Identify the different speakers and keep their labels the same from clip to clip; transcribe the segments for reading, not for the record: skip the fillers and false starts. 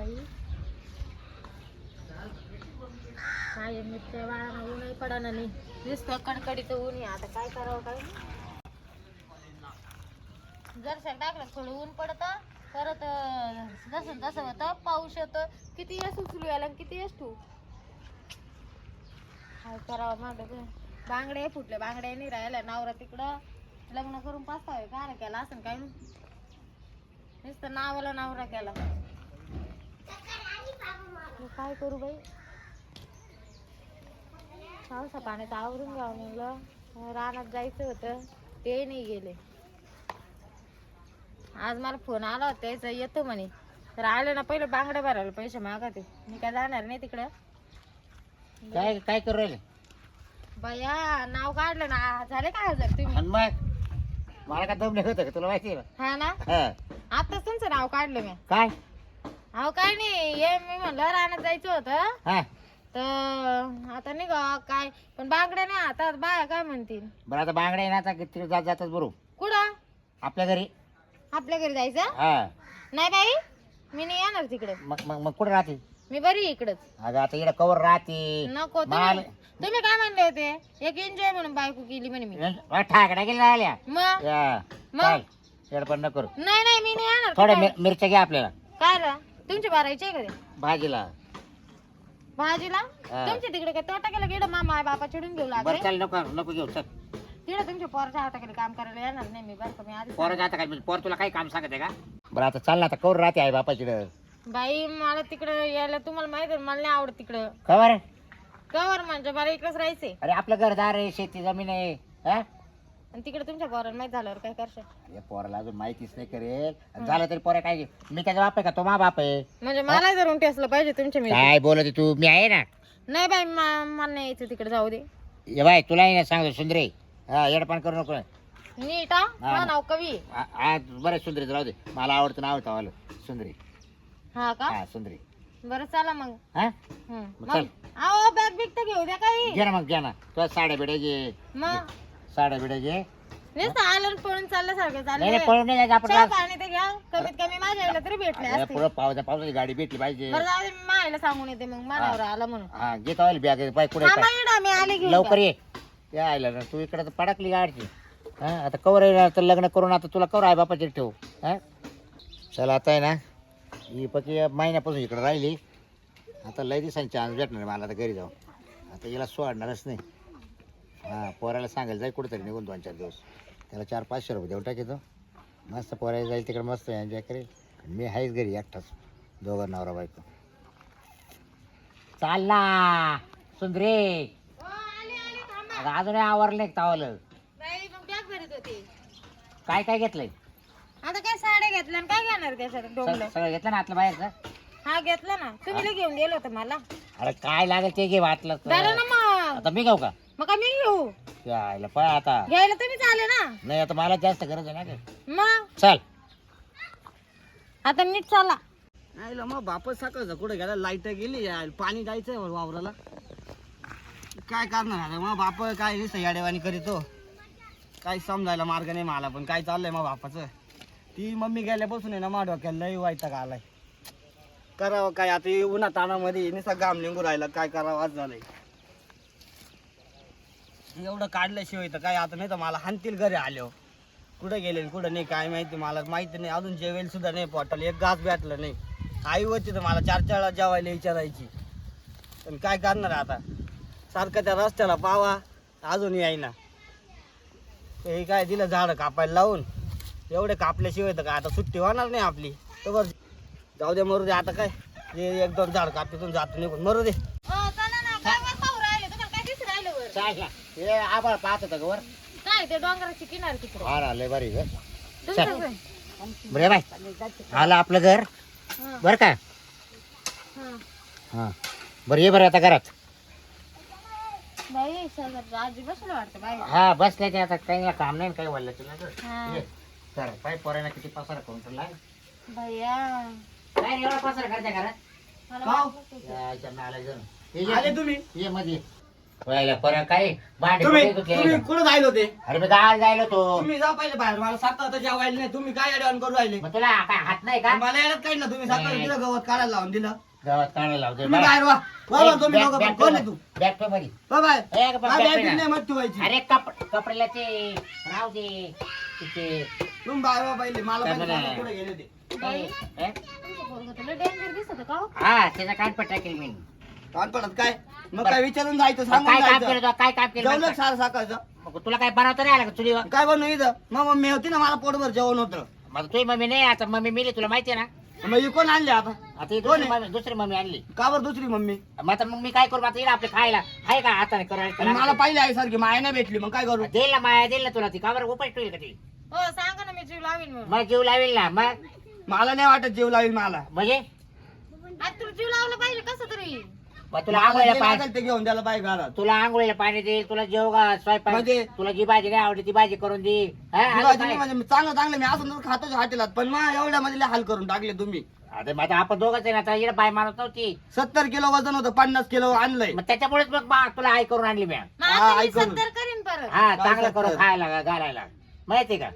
Speaker 1: बाई काय मिरच्या बाळांना ऊनही पडाना नाही नुसतं कडकडीचं ऊन आहे आता काय करावं काय जर टाकलं थोडं ऊन पडतं परत जसं तसं होतं पाऊस येतं किती वेळेस उचलू यायला किती वेळेस तू काय करावं माझं बांगड्या फुटल्या बांगड्या नाही राहिल्या नवरा तिकडं लग्न करून पाचतावे काय केला असं काय नुसतं नावाला नवरा केला काय करू बाई पावसा पाण्यात आवरून घ्यावं म्हणलं रानात जायचं होतं ते नाही गेले आज मला फोन आला होता त्याचा येतो म्हणे तर आले ना पहिले बांगड्या भरायला पैसे मागा ते मी काय जाणार नाही तिकडं
Speaker 2: काय काय करू राहिले
Speaker 1: बया नाव काढलं ना झाले का हजार तुम्ही
Speaker 2: आणि मग मला काय दम होतं का तुला माहिती आहे
Speaker 1: हा ना
Speaker 2: ना
Speaker 1: आताच तुमचं नाव काढलं मी
Speaker 2: काय
Speaker 1: अहो काय नाही ये मी म्हणलं रानात जायचं होतं
Speaker 2: हा
Speaker 1: तर आता नाही गा काय पण बांगड्या नाही हातात बाया काय म्हणतील
Speaker 2: बरं आता बांगड्या ना आता तिथे जात जातात बरोबर
Speaker 1: कुठं
Speaker 2: आपल्या घरी
Speaker 1: आपल्या घरी जायचं
Speaker 2: हा
Speaker 1: नाही बाई मी नाही येणार तिकडे
Speaker 2: मग मग मग कुठे राहते
Speaker 1: मी बरी इकडच
Speaker 2: अगं आता इकडे कवर राहते
Speaker 1: नको
Speaker 2: माल
Speaker 1: तुम्ही काय म्हणले होते एक एन्जॉय म्हणून बायको केली म्हणे मी
Speaker 2: ठाकड्या गेल्या राहिल्या
Speaker 1: मग
Speaker 2: चाल येड पण नको करू
Speaker 1: नाही नाही मी नाही येणार
Speaker 2: थोड्या
Speaker 1: काय
Speaker 2: मिरच्या घ्या आपल्याला
Speaker 1: काय रा तुमची बारायची आहे का ते
Speaker 2: भाजीला
Speaker 1: भाजीला तुमच्या तिकडे काय तोटा केला गेलं मामा आहे बापा चिडून घेऊ लागले
Speaker 2: बरं चाल नको नको घेऊ चल
Speaker 1: तिकडे तुमच्या पोराच्या हाताखाली काम करायला येणार नाही मी बरं का मी आधी
Speaker 2: पोरं आता काय पोर तुला काही काम सांगत आहे का बरं आता चाल ना आता कवर राहते आहे बापाची
Speaker 1: बाई मला तिकडे यायला तुम्हाला माहिती आहे मला नाही आवडत तिकडं
Speaker 2: खबर
Speaker 1: कवर म्हणजे मला इकडेच राहायचंय
Speaker 2: अरे आपलं घरदार आहे शेती जमीन आहे हा
Speaker 1: आणि तिकडे तुमच्या पोराला माहित झाल्यावर काय करशाल
Speaker 2: या पोराला अजून माहितीच नाही करेल आणि झालं तरी पोरं काय मी त्याचा बाप आहे का तो मा बाप आहे
Speaker 1: म्हणजे मला धरून ठेसलं पाहिजे तुमच्या मी
Speaker 2: काय बोलत तू मी आहे ना
Speaker 1: नाही बाई मला नाही यायचं तिकडे जाऊ दे
Speaker 2: ये बाय तुला ना सांगतो सुंदरे हा येडपान करू नको
Speaker 1: नीट हा नाव कवी
Speaker 2: आज बरं सुंदरीच राहू दे मला आवडतं नाव आवडतं सुंदरी
Speaker 1: हा का
Speaker 2: हा सुंदरी
Speaker 1: बरं चला मग
Speaker 2: हा
Speaker 1: मग अहो बॅग बिग तर घेऊ द्या काही
Speaker 2: घे ना मग घे ना तुला साड्या बिड्या घे
Speaker 1: मग
Speaker 2: साड्या बिड्या घे
Speaker 1: नुसतं आलं पळून चालल्यासारखं
Speaker 2: नाही
Speaker 1: चाललं
Speaker 2: पळून नाही जायचं
Speaker 1: चहा
Speaker 2: आपण
Speaker 1: पाणी ते घ्या कमीत कमी माझ्या आईला तरी भेटले असते
Speaker 2: पुढं पावसाची गाडी भेटली पाहिजे
Speaker 1: बरं जाऊ दे, मी मायला सांगून येते मग मानावर आला म्हणून
Speaker 2: हा घेत आली बॅग पाय कुठे
Speaker 1: थांबा इकडं, मी आले घेऊन
Speaker 2: लवकर ये यायला ना तू इकडे तर पडकली गाडची हा आता कवर आहे तर लग्न करून आता तुला कवर आहे बापाची ठेवू हा चला आता आहे ना ही पकी महिन्यापासून इकडे राहिली आता लय दिवसांनी चान्स भेटणार मला आता घरी जाऊन आता हिला सोडणारच नाही हां पोराला सांगायला जाईल कुठेतरी निघून 2-4 दिवस त्याला 400-500 रुपये देऊन टाकीतो मस्त पोरायला जाईल तिकडे मस्त एन्जॉय करेल मी आहेच घरी एकटाच दोघं नवरा बायको चाल ना सुंदरे अजूनही आवरले तावलं
Speaker 1: बाई, मग बॅग भरत होते
Speaker 2: काय काय घेतलंय
Speaker 1: आता काय साड्या घेतल्या आणि काय घेणार त्याच्यात डोंगलं
Speaker 2: सगळं घेतलं ना आतलं बाहेरचं
Speaker 1: हा घेतला ना तुम्ही लय घेऊन गेलो होतं मला
Speaker 2: अरे काय लागेल ते घे वाटलं तर.
Speaker 1: झालं ना मग
Speaker 2: आता मी घेऊ का
Speaker 1: मग का मी घेऊ
Speaker 2: यायला पाय आता
Speaker 1: घ्यायला तुम्ही चाले ना
Speaker 2: नाही आता मला जास्त गरज आहे ना ग.
Speaker 1: मग
Speaker 2: चल
Speaker 1: आता नीट चाला
Speaker 3: नाही मग बापच सकाळचं कुठे गेला लाईट गेली पाणी जायचंय वावराला काय करणार आता मग बाप काय नुसतं याडेवाणी करीतो काही समजायला मार्ग नाही मला पण काय चाललंय मग बापाचं ती मम्मी गेल्यापासून आहे ना मा डोक्याला लई वैताग आलाय करावं काय आता हे उन्हा तानामध्ये नुसता घाम निघू राहिला काय करावं आज झालंय एवढं काढल्याशिवाय तर काय आता नाही तर मला हाणतील घरी आलो कुठं गेले कुठं नाही काय माहिती मला माहिती नाही अजून जेवेल सुद्धा नाही पोटाला एक घास भेटलं नाही आई होती तर मला 4 वेळा जेवायला विचारायची पण काय करणार आता सारखं त्या रस्त्याला पावा अजून येईना हे काय दिलं झाडं कापायला लावून एवढे कापल्याशिवाय तर काय आता सुट्टी होणार नाही आपली तर बरं जाऊ दे मरू दे आता काय जे 1-2 झाड कापीतून जातो निघून मरू दे
Speaker 2: चाल ना हे आभाळ पाहत होतं वर
Speaker 1: काय ते डोंगराची किनार तिकडे
Speaker 2: फार आलंय बरी ग
Speaker 1: तुमचं घर?
Speaker 2: बरे बाय आलं आपलं घर
Speaker 1: हा,
Speaker 2: बरं का
Speaker 1: हा.
Speaker 2: हां बरं ये बरं आता घरात
Speaker 1: बाई शेजारचं आजी बसलं वाटतं बाई
Speaker 2: हा बसल्या ते आता काही काम नाही काही वल्लं तुला
Speaker 1: हा.
Speaker 2: तर पाय पोरायला किती पसारा करून ठेवला
Speaker 1: भैया
Speaker 2: काय एवढा पसारा करते घरात
Speaker 1: मला
Speaker 3: का?
Speaker 1: वाटलं ते-
Speaker 2: यायच्या नाला जण
Speaker 3: आले तुम्ही
Speaker 2: ये मध्ये व्हायला परत काय भांडे
Speaker 3: तुम्ही
Speaker 2: कुठे धुतले
Speaker 3: तुम्ही
Speaker 2: का?
Speaker 3: कुठं जायला होते
Speaker 2: अरे मी गावाला जायला तो
Speaker 3: तुम्ही जा पहिले बाहेर मला सात आता जेवायला नाही तुम्ही काय अडवण करू राहिले
Speaker 2: मग तुला काय हात नाही का
Speaker 3: मला येण्यात काढलं तुम्ही सात
Speaker 2: नाही.
Speaker 3: दिलं गवत काढायला लावून दिलं
Speaker 2: गावात काढायला लावते
Speaker 3: तुम्ही बाहेर वा वा वा, तुम्ही दोघं पण. कोण आहे तू
Speaker 2: बॅग पे मध्ये
Speaker 3: वा बाय
Speaker 2: ए, बॅग
Speaker 3: बाय,
Speaker 2: पे
Speaker 3: बाय,
Speaker 2: ना.
Speaker 3: नाही मत ठेवायची
Speaker 2: अरे कपड्याला ते राहू दे तिथे
Speaker 3: तुम्ही बाहेर वा पहिले मला
Speaker 2: काय
Speaker 3: पहिले
Speaker 2: म्हणा?
Speaker 3: सांगा कुठे गेले ते
Speaker 1: बाई
Speaker 2: ए?
Speaker 1: तुमचं पोरगं तुला डेंजर दिसत का हो?
Speaker 2: हा त्याचा कानपट टाकेल मी
Speaker 3: कान पडत काय मग काय विचारून जायचं
Speaker 2: मग
Speaker 3: सांगून
Speaker 2: काय काम केलं
Speaker 3: जायचं
Speaker 2: तो? काय काम केलं
Speaker 3: जेवलं
Speaker 2: माणसं?
Speaker 3: सार साकायचं
Speaker 2: मग तुला काय बनवता नाही आलं का चुलीवर
Speaker 3: काय बनवू इथं मग मम्मी होती ना मला पोटभर जेवण होतं
Speaker 2: मग तुझी मम्मी नाही आता मम्मी मिली तुला माहिती आहे ना
Speaker 3: मग ही कोण आणली आता
Speaker 2: आता ही
Speaker 3: कोण
Speaker 2: दुसरी मम्मी आणली
Speaker 3: का बरं दुसरी मम्मी
Speaker 2: मग आता मग मी काय करू आता येईल आपले खायला आहे का हाताने
Speaker 3: आणि मला
Speaker 2: करायला
Speaker 3: पाहिजे आहे सारखी माया नाही भेटली मग काय करू
Speaker 2: देईल ना माया देईल ना तुला ती का बरं उपाय ठेवेल का ती
Speaker 1: हो सांगा ना मी जीव लावीन म्हणून
Speaker 2: मग जीव लावेल ना मग
Speaker 3: मला नाही वाटत जीव लावेल मला
Speaker 2: म्हणजे
Speaker 1: आज तुला जीव लावलं पाहिजे कसं तरी
Speaker 2: मग तुला
Speaker 3: मला
Speaker 2: आंघोळीला
Speaker 3: जे
Speaker 2: पाणी
Speaker 3: लागेल ते घेऊन द्यायला पाहिजे घरात
Speaker 2: तुला आंघोळीला पाणी देईल तुला जेव स्वयंपाक
Speaker 3: म्हणजे?
Speaker 2: तुला जी भाजी नाही आवडली ती भाजी करून देईल हा,
Speaker 3: जी
Speaker 2: अजून
Speaker 3: भाजी
Speaker 2: काय?
Speaker 3: नाही म्हणजे चांगलं चांगलं मी असं तर खातोच हॉटेलात पण मग एवढ्या मध्ये हाल करून टाकले तुम्ही
Speaker 2: आता मग आता आपण दोघंच आहे ना आता इकडे बाय मारत नव्हती
Speaker 3: 70 किलो वजन होतं 50 किलो आणलंय
Speaker 2: मग त्याच्यामुळेच मग तुला आई करून आणली मी
Speaker 1: मग
Speaker 3: हा,
Speaker 1: आता मी
Speaker 3: ऐकून.
Speaker 1: 70 करीन परत
Speaker 2: हा
Speaker 3: काय
Speaker 2: चांगलं करून
Speaker 3: करतं?
Speaker 2: खायला घालायला माहिती का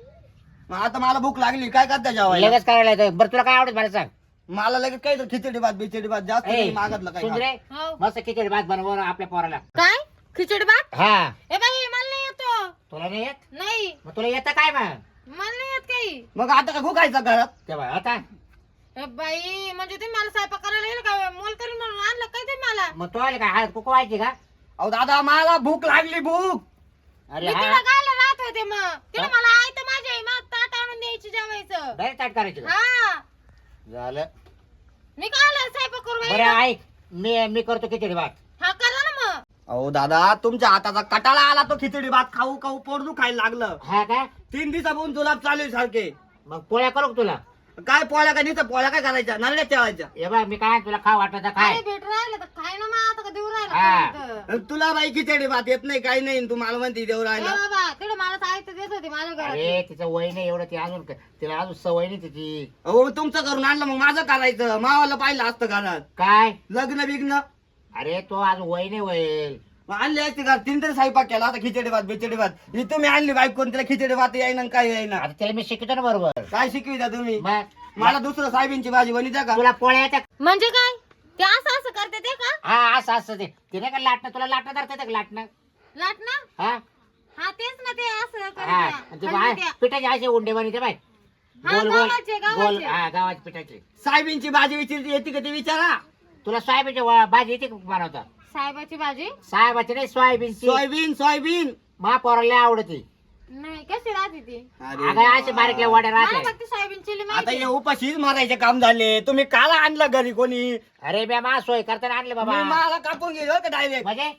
Speaker 3: मग आता मला भूक लागली काय करता जेवायला
Speaker 2: लगेच करायला येतं. बरं तुला काय आवडत मला सांग
Speaker 3: मला लगेच काही तर खिचडी भात बिचडी भात जास्त
Speaker 2: ए,
Speaker 3: नाही मागतलं काय
Speaker 2: सुंदरे
Speaker 1: हो
Speaker 2: मस्त खिचडी भात बनव आपल्या पोराला
Speaker 1: काय खिचडी भात
Speaker 2: हा
Speaker 1: ए बाई मला नाही येतो
Speaker 2: तुला नाही येत
Speaker 1: नाही
Speaker 2: मग तुला येतं काय मग
Speaker 1: मला नाही येत काही
Speaker 3: मग आता का खायचा घरात
Speaker 2: तेव्हा आता
Speaker 1: ए बाई म्हणजे तुम्ही मला स्वयंपाक करायला येईल का मोल करीन म्हणून आणलं काय तुम्ही मला
Speaker 2: मग तो आले का हळद कुकू व्हायची का
Speaker 3: अहो दादा मला भूक लागली भूक
Speaker 2: अरे
Speaker 1: मी
Speaker 2: हा
Speaker 1: तिला गायला राहत होते मग तिला मला आई तर माझी आई मग ताट आणून द्यायची जेवायचं
Speaker 2: डायरेक्ट ताट करायची का?
Speaker 1: हा
Speaker 2: झालं
Speaker 1: मी काय स्वयंपाक करू बाई?
Speaker 2: बरं ऐक मी करतो खिचडी भात
Speaker 1: हा करा ना मग
Speaker 3: अहो दादा तुमच्या हाताचा कटाळा आला तो खिचडी भात खाऊ खाऊ पोट दुखायला लागलं
Speaker 2: हा का
Speaker 3: 3 दिवसापासून जुलाब चालू आहे सारखे
Speaker 2: मग पोळ्या करू का तुला
Speaker 3: काय पोळ्या काय नाही पोळ्या काय करायच्या नरड्या ठेवायच्या
Speaker 2: हे बघ मी काय तुला खा वाटत काय
Speaker 1: अरे भेट राहिलं तर खाय ना मग आता का देऊ
Speaker 2: हा.
Speaker 1: राहिलं
Speaker 3: आणि तुला बाई खिचडी भात येत नाही काही नाही तू मला म्हणते देऊ राहिला
Speaker 1: बाबा तिकडे मला साहित्य देत होती माझ्या घरात
Speaker 2: अरे तिचं वय नाही एवढं ती अजून तिला अजून सवय नाही तिची
Speaker 3: अहो तुमचं करून आणलं मग माझं करायचं मावाला पाहिलं असतं घरात
Speaker 2: काय
Speaker 3: लग्न बिग्न
Speaker 2: अरे तो आज वय नाही होईल
Speaker 3: मग आणली असते का 3 तरी स्वयंपाक केला आता खिचडी भात बिचडी भात ही तुम्ही आणली बाईक कोण तिला खिचडी भात येईना आणि काय येईना
Speaker 2: आता त्याला मी शिकतो ना बरोबर
Speaker 3: काय शिकविता तुम्ही
Speaker 2: मग
Speaker 3: मला दुसरं साहेबींची भाजी बनिता का
Speaker 2: तुला पोळ्या येत्या का?
Speaker 1: म्हणजे काय ते असं असं करते ते का
Speaker 2: हा असं असं ते नाही का लाटणं तुला लाटणं धरता का लाटणं
Speaker 1: लाट ना
Speaker 2: हा
Speaker 1: हा तेच ना ते असं
Speaker 2: हा आणि ते
Speaker 1: करते
Speaker 2: बाय- पिठाचे असे उंडे बनवते बाय
Speaker 1: हा,
Speaker 2: गोल गोल
Speaker 1: गावाचे,
Speaker 2: गोल
Speaker 1: गावाचे.
Speaker 2: हा गावाचे पिठाचे
Speaker 3: साहेबींची भाजी विचारती येते का ते विचारा
Speaker 2: तुला सोयाबीनची भाजी येते का बनवता
Speaker 1: साहेबाची भाजी
Speaker 2: साहेबाची नाही सोयाबीनची
Speaker 3: सोयाबीन सोयाबीन
Speaker 2: महापौराला आवडते
Speaker 1: नाही कशी राहते ती
Speaker 2: अगं असे बारीकल्या वाड्या
Speaker 1: मला
Speaker 2: राहते
Speaker 1: फक्त सोयाबीन चिली
Speaker 3: आता
Speaker 1: माहिती
Speaker 3: हे उपाशीच मारायचे काम झाले तुम्ही काला आणलं घरी कोणी
Speaker 2: अरे बे मा सोय करताना आणले बाबा
Speaker 3: मी मला कापून गेलो का डायरेक्ट
Speaker 2: म्हणजे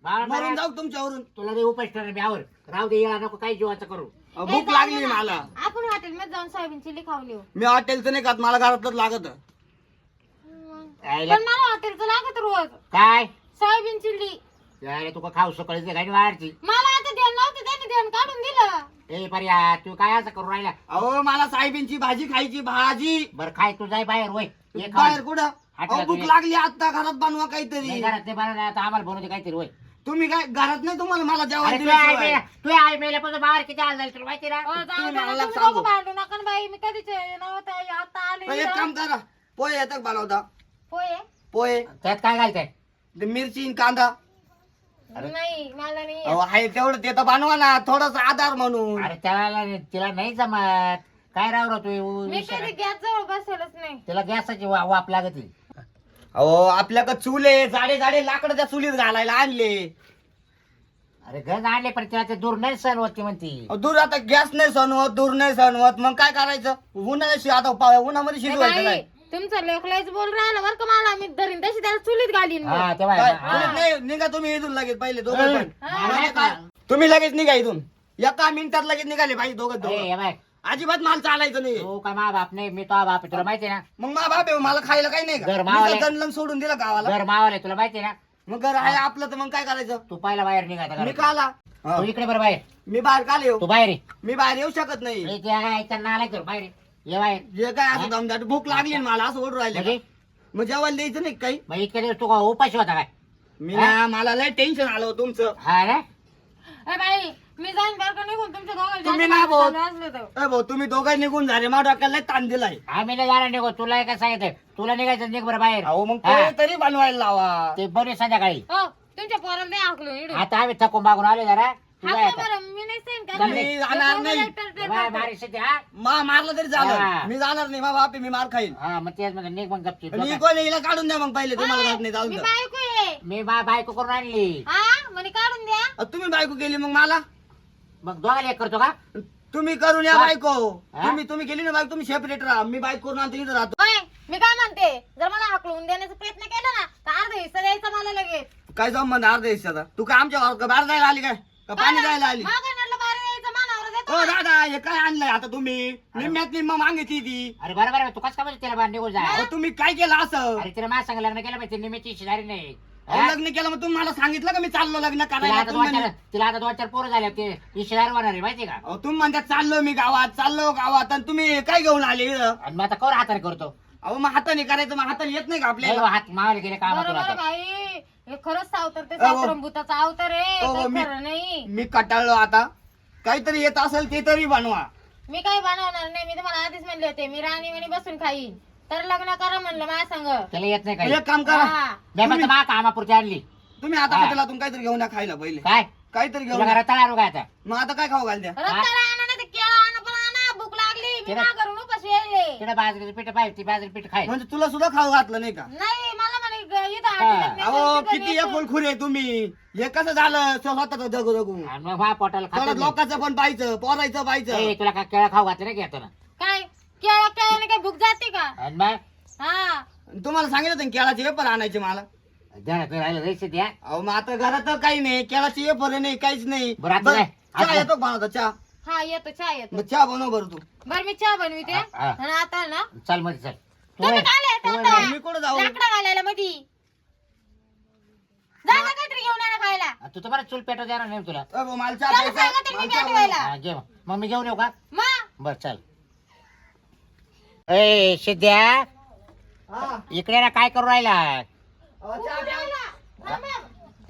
Speaker 2: मला
Speaker 3: मरून
Speaker 2: मला-
Speaker 3: जाऊ तुमच्यावरून
Speaker 2: तुला ते उपास ठरणार मी आवर राहू दे येणार नको काही जीवाचं करू
Speaker 3: अहो, भूक लागली मला
Speaker 1: आपण हॉटेलमध्ये जाऊन सोयाबीन चिली खाऊन येऊ
Speaker 3: मी हॉटेलचं नाही खात मला घरातच लागत
Speaker 2: यायला-
Speaker 1: पण मला हॉटेलचं लागत रोज
Speaker 2: काय
Speaker 1: सोयाबीन चिल्ली
Speaker 2: यायला तुका खाऊ सकाळी घाणी वाढची
Speaker 1: मला आता ध्यान नव्हतं त्यांनी ध्यान काढून दिलं
Speaker 2: ए पर्या तू काय असं करू राहिला
Speaker 3: अहो मला साहेबींची भाजी खायची भाजी
Speaker 2: बरं खाय तू जाय बाहेर वय ये
Speaker 3: बाहेर
Speaker 2: खाऊ
Speaker 3: कुठं
Speaker 2: हॉटेलात
Speaker 3: अहो भूक
Speaker 2: ये.
Speaker 3: लागली आता घरात बनवा काहीतरी
Speaker 2: नाही घरात नाही बनवलं आता आम्हाला बनवते काहीतरी वय
Speaker 3: तुम्ही काय घरात नाही तुम्हाला मला जेवण
Speaker 2: अरे तू आई
Speaker 3: दिल्याशिवाय
Speaker 2: मेल्या तू आई मेल्यापासून बाहेर किती हाल झाले तुला माहिती ना
Speaker 1: जाऊ दे
Speaker 3: तुम्ही
Speaker 1: ना,
Speaker 3: मला
Speaker 1: तुम्ही
Speaker 3: सांगू.
Speaker 1: दोघं भांडू नका ना बाई मी कधीच नव्हतं आता आले
Speaker 3: एक
Speaker 1: इथं.
Speaker 3: काम करा पोहे येतात बनवता
Speaker 1: पोहे
Speaker 3: पोहे
Speaker 2: त्यात काय घालताय
Speaker 3: ते मिरची आणि कांदा
Speaker 1: नाही मला नाही
Speaker 3: अहो आहे तेवढं ते तर बनवा ना थोडस आधार म्हणून
Speaker 2: अरे त्याला तिला नाही जमत काय राव तू
Speaker 1: मी कधी गॅस जवळ बसवलंच नाही
Speaker 2: तिला गॅसची वाप लागत
Speaker 3: अहो आपल्याकडे चुले जाडे जाडे लाकडं त्या चुलीत घालायला आणले
Speaker 2: अरे गज आणले पण तिला ते दूर नाही सण होती म्हणती
Speaker 3: अहो, दूर आता गॅस नाही सणवत दूर नाही सणवत मग काय करायचं उन्हाळ्याशी आता उन्हामध्ये
Speaker 1: ए
Speaker 3: शिजवायचं
Speaker 1: बाई,
Speaker 3: काय
Speaker 1: तुमचं लेखलाच बोल राहिला बरं का मला मी धरीन तशी त्याला चुलीत घालीन मग.
Speaker 2: हा तेव्हा
Speaker 3: काय?
Speaker 2: हा.
Speaker 3: चुलीत नाही निघा तुम्ही इथून लगेच पहिले दोघं
Speaker 2: ए,
Speaker 3: पण
Speaker 1: हा.
Speaker 2: मला काय?
Speaker 3: तुम्ही लगेच निघा इथून एका मिनिटात लगेच निघाले पाहिजे दोघं
Speaker 2: ए,
Speaker 3: दोघं
Speaker 2: हे बाय,
Speaker 3: अजिबात माल चालायचं नाही
Speaker 2: तू काय मा बाप नाही मी तो बाप आहे, तुला माहिती आहे
Speaker 3: मग मा बाप आहे, मला खायला काही नाही
Speaker 2: घर
Speaker 3: का
Speaker 2: मावाले.
Speaker 3: मी तर दणलं सोडून दिलं
Speaker 2: ना
Speaker 3: गावाला
Speaker 2: घर मावाले तुला माहिती आहे ना
Speaker 3: मग घर आहे आपलं तर मग काय करायचं
Speaker 2: तू पहिला बाहेर निघाता
Speaker 3: मी
Speaker 2: घरातून.
Speaker 3: का आला
Speaker 2: तू इकडे बरं बाहेर
Speaker 3: मी बाहेर काल येऊ
Speaker 2: तू बाहेर ये.
Speaker 3: मी बाहेर येऊ शकत नाही
Speaker 2: ए, त्या काय ऐकता नाला कर बाहेर ये. ये बाहेर
Speaker 3: जे काय असं दमदाट भूक लागली ना मला असं ओढून
Speaker 2: म्हणजे
Speaker 3: राहिले मग जेवायला द्यायचं नाही काही
Speaker 2: मग इतके दिवस तू का उपाशी होता काय
Speaker 3: मी ना मला लय टेन्शन आलं हो तुमचं.
Speaker 2: हा रे
Speaker 1: ए बाई मी जाईन बरं का निघून तुमच्या
Speaker 3: तुम्ही ना भाऊ भाऊ तुम्ही दोघं निघून झाले माझ्या डोक्याला लय ताण दिलाय.
Speaker 2: आम्ही नाही जाणार निघू तुला काय सांगितलं तुला निघायचं निघ बरं बाहेर
Speaker 3: अहो मग
Speaker 2: हा.
Speaker 3: पोहे तरी बनवायला लावा.
Speaker 2: ते बरे संध्याकाळी
Speaker 1: हो तुमच्या पोराला नाही हाकलून इडून.
Speaker 2: आता आम्ही थकून मागून आले जरा तुला
Speaker 1: हाकला
Speaker 2: येतं.
Speaker 1: बरं, मी नाही सहन करणार.
Speaker 2: चालली.
Speaker 3: मी जाणार नाही.
Speaker 2: बाय, मारी शेती, हा
Speaker 3: मारलं तरी
Speaker 2: हा.
Speaker 3: झालं मी जाणार नाही. मा बापी मी मार खाईल.
Speaker 2: हा मग तेच म्हणजे निघ मग गपची
Speaker 3: आणि कोणी हिला काढून द्या मग पहिले तुम्हाला जात नाही
Speaker 1: मी
Speaker 3: चालतं.
Speaker 1: बायको आहे.
Speaker 2: मी बायको करून आणली
Speaker 1: हा म्हणे काढून द्या.
Speaker 3: तुम्ही बायको केली मग मला
Speaker 2: मग दोघाला एक करतो का
Speaker 3: तुम्ही करून या
Speaker 2: हा.
Speaker 3: बायको.
Speaker 2: हा?
Speaker 3: तुम्ही केली ना बायको तुम्ही सेपरेट राहा. मी बायको करून आणतो इथं राहतो.
Speaker 1: होय मी काय म्हणते जर मला हाकलून देण्याचा प्रयत्न केला ना तर अर्धा हिस्सा द्यायचा मला लगेच.
Speaker 3: काय संबंध अर्धा हिस्साचा. तू काय आमच्या बाहेर जायला आली काय का पाणी जायला आली.
Speaker 1: मागण्याला बाहेर यायचं मानावर देतो.
Speaker 3: हो दादा हे काय आणलंय आता तुम्ही निम्म्यात निम्मा मागितली ती.
Speaker 2: अरे बरोबर तू कसं काय म्हणजे त्याला बाहेर निघून जा
Speaker 3: अहो, तुम्ही काय केलं असं.
Speaker 2: अरे तिला माझ्या संग लग्न केलं पाहिजे निमित्त शेजारी नाही
Speaker 3: अहो,
Speaker 2: हा?
Speaker 3: लग्न केलं मग तुम्ही मला सांगितलं का मी चाललो लग्न
Speaker 2: तिला
Speaker 3: करायला.
Speaker 2: आता
Speaker 3: तुम्ही
Speaker 2: दोन चार
Speaker 3: म्हणे-
Speaker 2: तिला आता 2-4 पोरं झाले ते इशेदार होणार आहे माहिती का
Speaker 3: अहो, तुम्ही म्हणता चाललो मी गावात चाललो गावात आणि तुम्ही काय घेऊन आले इथं?
Speaker 2: आणि मग आता कवर हाताने करतो
Speaker 3: अहो मग हाताने करायचं मग हाताने येत नाही का
Speaker 2: नाही
Speaker 3: आपल्याला.
Speaker 2: हात मावाला गेले काम तुला
Speaker 1: बरोबर
Speaker 2: आता.
Speaker 1: भाई हे खरंच सावतर ते
Speaker 3: अहो.
Speaker 1: सावत्रंभूताचा अवतार आहे
Speaker 3: अहो,
Speaker 1: काही
Speaker 3: मी-
Speaker 1: खरं नाही.
Speaker 3: मी कटाळलो आता. काहीतरी येत असेल ते तरी बनवा.
Speaker 1: मी काही बनवणार नाही. मी तुम्हाला आधीच म्हणले होते मी राणी म्हणे बसून खाईन तर लग्न करा म्हणलं माझ्या संग.
Speaker 2: त्याला येत नाही काही
Speaker 3: एक काम करा
Speaker 1: हा.
Speaker 2: नाही मग मा कामापुरती आणली
Speaker 3: तुम्ही आता
Speaker 2: हा.
Speaker 3: हॉटेलातून काहीतरी घेऊन या खायला पहिले.
Speaker 2: काय
Speaker 3: काहीतरी घेऊन
Speaker 2: तुला
Speaker 3: या.
Speaker 2: घरात तळारू काय आता
Speaker 3: मग आता काय खाऊ घालत्या.
Speaker 1: रस्त्याला आणा नाही तर केळं आणा पण आणा भूक लागली मी
Speaker 2: केळं-
Speaker 1: माघारून उपाशी यायले.
Speaker 2: तिकडे बाजरीचं पीठ पाहिजे ती बाजरी पीठ खाय
Speaker 3: म्हणजे तुला सुद्धा खाऊ घातलं नाही का.
Speaker 1: नाही मला म्हणे इथं हॉटेलात नाही
Speaker 3: अहो
Speaker 1: तर तिथं
Speaker 3: किती
Speaker 1: येतो.
Speaker 3: एकुलखुरे तुम्ही. हे कसं झालं स्वतःच जगू जगू.
Speaker 2: आणि मग पोटाला
Speaker 3: परत
Speaker 2: खात
Speaker 3: लोकांचं पण पाहायचं पोरायचं पाहायचं.
Speaker 2: तुला काय केळं खाऊ घातलं नाही घेतो ना
Speaker 1: काय केळं केळ्याने काही भूक जाते का.
Speaker 2: आणि मग
Speaker 1: हा
Speaker 3: तुम्हाला सांगितलं होतं ना केळाचे वेपर आणायचे मला.
Speaker 2: देणार तुला राहिलं रेसिपी द्या
Speaker 3: अहो मग आता घरात तर काही नाही केळाचे वेपर नाही काहीच नाही.
Speaker 2: बरं, आता
Speaker 3: बरं,
Speaker 2: काय? आता
Speaker 3: चहा
Speaker 2: काय?
Speaker 3: येतो बनवता चहा.
Speaker 1: हा येतो चहा येतो.
Speaker 3: मग चहा बनव बरं तू.
Speaker 1: बरं मी चहा बनविते
Speaker 2: हा, हा.
Speaker 1: आणि आता ना
Speaker 2: चल मध्ये चल
Speaker 1: तुम्ही काय येत आता?
Speaker 3: मी कुठं जाऊ.
Speaker 1: लाकडं घालायला मधी जा ना काहीतरी घेऊन या ना खायला.
Speaker 2: तू तर बरं चूल पेटव देणार नाही तुला
Speaker 3: अहो, मला चहा
Speaker 1: त्याला
Speaker 3: प्यायचा.
Speaker 1: सांगा तर मी
Speaker 3: मला चहा
Speaker 1: पेटवायला.
Speaker 3: बनव.
Speaker 2: हा, घे मग मी घेऊन येऊ का
Speaker 1: मग
Speaker 2: बर चल ए सिद्ध्या
Speaker 3: हा.
Speaker 2: इकडे ना काय करू राहिला
Speaker 3: अहो, चहा प्या.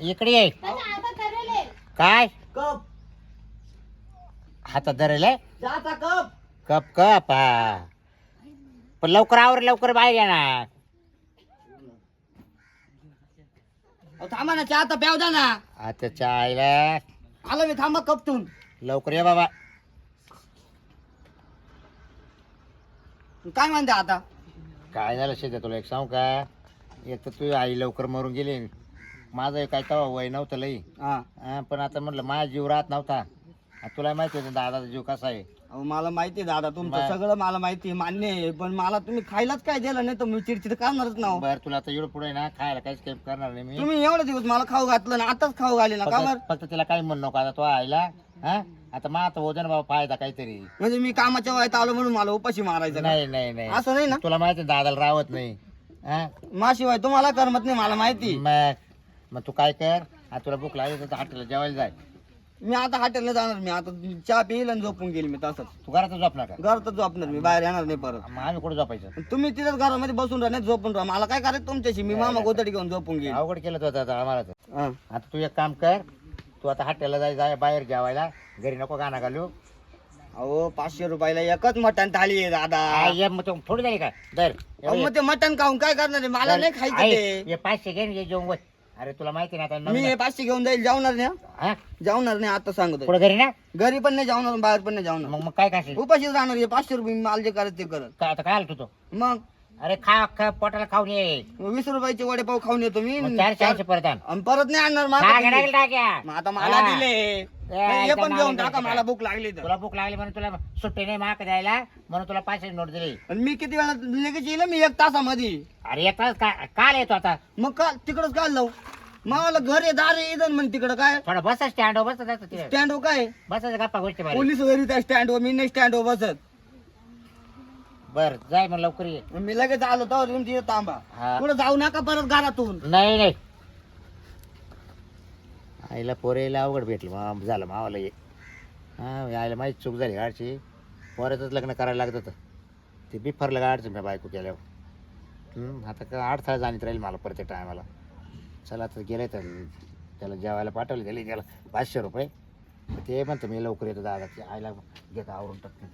Speaker 2: इकडे ये
Speaker 1: त्याच्या हातात धरलेले.
Speaker 2: काय
Speaker 3: कप
Speaker 2: हातात धरेल आहे?
Speaker 3: चहाचा कप.
Speaker 2: कप कप हा पण लवकर आवर लवकर बाहेर या ना
Speaker 3: अहो, थांबा ना चहा तर प्याव द्या ना.
Speaker 2: आता चायला
Speaker 3: आलो मी थांबा कपतून.
Speaker 2: लवकर ये बाबा
Speaker 3: काय म्हणते आता.
Speaker 2: काय झालं शेत तुला एक सांगू का एक तर तुझी आई लवकर मरून गेली माझं काय तेव्हा वय नव्हतं लई
Speaker 3: हा.
Speaker 2: हा, पण आता म्हटलं माझा जीव राहत नव्हता आता तुला माहिती होतं दादाचा जीव कसा आहे
Speaker 3: अहो, मला माहिती आहे दादा तुमचं
Speaker 2: बर.
Speaker 3: सगळं मला माहिती आहे मान्य आहे पण मला तुम्ही खायलाच काय दिलं नाही तर मी चिडचिड करणारच ना हो.
Speaker 2: बरं तुला आता एवढं पुढे ना खायला काहीच काही करणार नाही मी
Speaker 3: तुम्ही एवढे दिवस मला खाऊ घातलं ना आताच खाऊ घाले ना का बरं.
Speaker 2: फक्त तिला काही म्हणू नको आता तो आईला हा आता मग आता वजन बाबा फायदा काहीतरी
Speaker 3: म्हणजे मी कामाच्या वयात आलो म्हणून मला उपाशी मारायचं का?
Speaker 2: नाही नाही नाही
Speaker 3: असं नाही ना.
Speaker 2: तुला माहिती आहे दादाला राहत नाही हा
Speaker 3: माशिवाय तुम्हाला करमत नाही मला माहिती.
Speaker 2: मग तू काय कर आता तुला भूक लागली तर हॉटेलला जेवायला जाय
Speaker 3: मी आता हॉटेलला जाणार मी आता चहा पिईल आणि झोपून गेली मी तसंच
Speaker 2: तू घरातच झोपणार का
Speaker 3: घरातच झोपणार मी बाहेर येणार नाही परत.
Speaker 2: मग आम्ही कुठे झोपायचं
Speaker 3: तुम्ही तिथेच घरामध्ये बसून राहणार झोपून राहा मला काय करायचं तुमच्याशी मी मामा गोदडी घेऊन झोपून गेली.
Speaker 2: अवघड केलं तू आता आम्हाला तर.
Speaker 3: हा.
Speaker 2: आता तू एक काम कर तू आता हॉटेलला जाय बाहेर जेवायला घरी नको गाणं घालू
Speaker 3: अहो 500 रुपयाला एकच मटण थाळी आहे दादा.
Speaker 2: ये मग तू थोडी झाली का दर
Speaker 3: अहो, मग ते मटण खाऊन काय करणार आहे मला नाही खायचं ते.
Speaker 2: ये 500 घे ये जेवण वय. अरे तुला माहिती ना आता
Speaker 3: मी
Speaker 2: नवीन-
Speaker 3: हे 500 घेऊन जाईल जाऊणार नाही हा?
Speaker 2: हा?
Speaker 3: जाऊणार नाही आता सांगतो.
Speaker 2: पुढे घरी ना
Speaker 3: घरी पण नाही जाऊणार बाहेर पण नाही जाऊणार.
Speaker 2: मग काय खाशील
Speaker 3: उपाशी राहणार हे 500 रुपये मला जे करायचं ते करत.
Speaker 2: काय आता काय आलं तू
Speaker 3: मग
Speaker 2: अरे खा पोटाला खाऊन ये
Speaker 3: 20 रुपयाचे वडेपाव खाऊन येतो मी.
Speaker 2: मग 480 परत आण
Speaker 3: आणि परत नाही आणणार
Speaker 2: टाक्या
Speaker 3: मला.
Speaker 2: टाकेल टाक्या
Speaker 3: मग आता मला
Speaker 2: हा.
Speaker 3: दिले
Speaker 2: ए,
Speaker 3: हे पण
Speaker 2: एकदम
Speaker 3: घेऊन
Speaker 2: मला
Speaker 3: टाका
Speaker 2: द्यायचं
Speaker 3: मला
Speaker 2: का?
Speaker 3: भूक लागली तर.
Speaker 2: तुला भूक लागली म्हणून तुला सुट्टी नाही माक द्यायला म्हणून तुला 500 नोट दिली
Speaker 3: आणि मी किती वेळा लगेच येईल मी 1 तासामध्ये.
Speaker 2: अरे येतात काल येतो आता
Speaker 3: मग काल तिकडच काल जाऊ मला घर आहे दार आहे इथं म्हण तिकडं काय
Speaker 2: थोडा बस स्टँड बस तिथे
Speaker 3: स्टँड हो काय
Speaker 2: बसायचं गप्पा गोष्टी मारी
Speaker 3: पोलीस घरी त्या स्टँड वर मी नाही स्टँड वर बसत.
Speaker 2: बर जाय मग लवकर ये
Speaker 3: मी लगेच आलो तर तुमची तांबा
Speaker 2: हा.
Speaker 3: पुढे जाऊ नका परत घरातून.
Speaker 2: नाही नाही आईला पोरेला अवघड भेटलं मग झालं मावाला ये हा आईला माहीत चूक झाली गाडची पोऱ्यातच लग्न करायला लागत होतं ते बिफरलं गाडचं मी बायको केल्यावर आता का अडथळा जाणीत राहील मला प्रत्येक टायमाला चला आता गेले तर त्याला जेवायला पाठवले त्याला 500 रुपये ते म्हणतं मी लवकर येतो दादा आईला घेतो आवरून टाकते